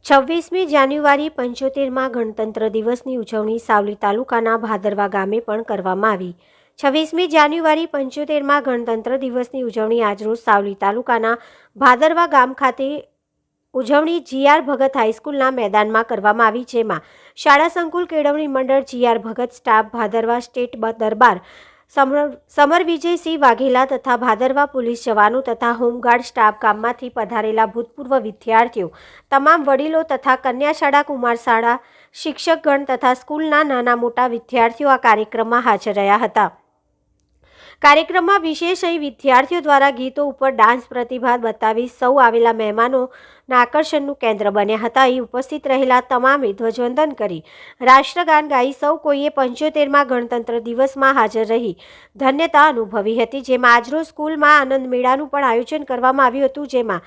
26મી જાન્યુઆરી 75માં ગણતંત્ર દિવસની ઉજવણી સાવલી તાલુકાના ભાદરવા ગામે પણ કરવામાં આવી। 26મી જાન્યુઆરી 75માં ગણતંત્ર દિવસની ઉજવણી આજરોજ સાવલી તાલુકાના ભાદરવા ગામ ખાતે ઉજવણી જીઆર ભગત હાઈસ્કૂલના મેદાનમાં કરવામાં આવી, જેમાં શાળા સંકુલ કેળવણી મંડળ, જીઆર ભગત સ્ટાફ, ભાદરવા સ્ટેટ દરબાર, સમર વિજયસિંહ વાઘેલા તથા ભાદરવા પોલીસ જવાનો તથા હોમગાર્ડ સ્ટાફ, ગામમાંથી પધારેલા ભૂતપૂર્વ વિદ્યાર્થીઓ, તમામ વડીલો તથા કન્યા શાળા, કુમાર શાળા, શિક્ષકગણ તથા સ્કૂલના નાના મોટા વિદ્યાર્થીઓ આ કાર્યક્રમમાં હાજર રહ્યા હતા। કાર્યક્રમમાં વિશેષ અહીં વિદ્યાર્થીઓ દ્વારા ગીતો ઉપર ડાન્સ પ્રતિભા બતાવી સૌ આવેલા મહેમાનોના આકર્ષણનું કેન્દ્ર બન્યા હતા। અહીં ઉપસ્થિત રહેલા તમામે ધ્વજવંદન કરી રાષ્ટ્રગાન ગાઈ સૌ કોઈએ 75માં ગણતંત્ર દિવસમાં હાજર રહી ધન્યતા અનુભવી હતી। જેમાં આજરોજ સ્કૂલમાં આનંદ મેળાનું પણ આયોજન કરવામાં આવ્યું હતું, જેમાં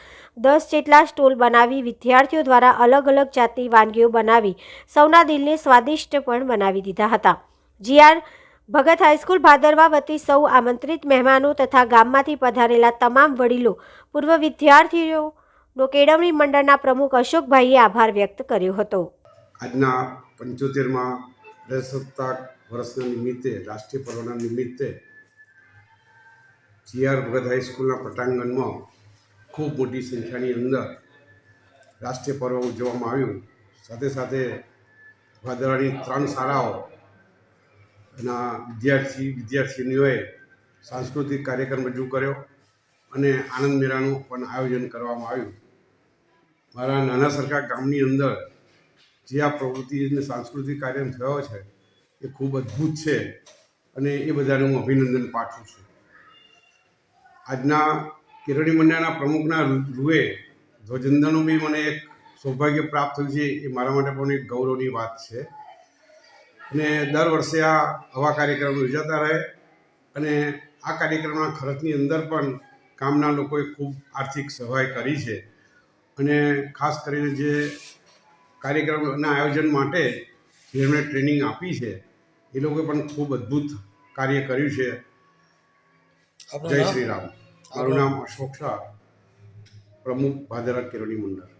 10 જેટલા સ્ટોલ બનાવી વિદ્યાર્થીઓ દ્વારા અલગ અલગ જાતની વાનગીઓ બનાવી સૌના દિલને સ્વાદિષ્ટ પણ બનાવી દીધા હતા। જીઆર ભગત હાઈસ્કૂલ ભાદરવા વતી સૌ આમંત્રિત મહેમાનો તથા ગામમાંથી પધારેલા તમામ વડીલો, પૂર્વ વિદ્યાર્થીઓનો કેળવણી મંડળના પ્રમુખ અશોકભાઈએ આભાર વ્યક્ત કર્યો હતો। આજના 75માં પ્રજાસત્તાક વર્ષના નિમિત્તે, રાષ્ટ્રીય પર્વના નિમિત્તે જીઆર ભગત હાઈસ્કૂલના પટાંગણમાં ખૂબ મોટી સંખ્યાની અંદર રાષ્ટ્રીય પર્વ ઉજવવામાં આવ્યું। સાથે સાથે ભાદરવાની 3 શાળાઓ ના વિદ્યાર્થીનીઓએ સાંસ્કૃતિક કાર્યક્રમ રજૂ કર્યો અને આનંદ મેળાનું પણ આયોજન કરવામાં આવ્યું। મારા નાના સરખા ગામની અંદર જે આ પ્રવૃત્તિ અને સાંસ્કૃતિક કાર્યક્રમ થયો છે એ ખૂબ અદ્ભુત છે અને એ બધાને હું અભિનંદન પાઠવું છું। આજના કેળવણી મંડળના પ્રમુખના રૂએ ધ્વજવંદનનું બી મને એક સૌભાગ્ય પ્રાપ્ત થયું છે, એ મારા માટે પણ એક ગૌરવની વાત છે અને દર વર્ષે આવા કાર્યક્રમો યોજાતા રહે અને આ કાર્યક્રમના ખર્ચની અંદર પણ ગામના લોકોએ ખૂબ આર્થિક સહાય કરી છે અને ખાસ કરીને જે કાર્યક્રમના આયોજન માટે જેમણે ટ્રેનિંગ આપી છે એ લોકોએ પણ ખૂબ અદ્ભુત કાર્ય કર્યું છે। જય શ્રી રામ। મારું નામ અશોક શાહ, પ્રમુખ ભાદરવા કેળવણી મંડળ।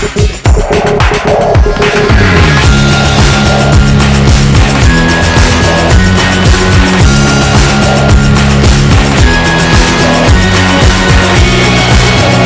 Thank you.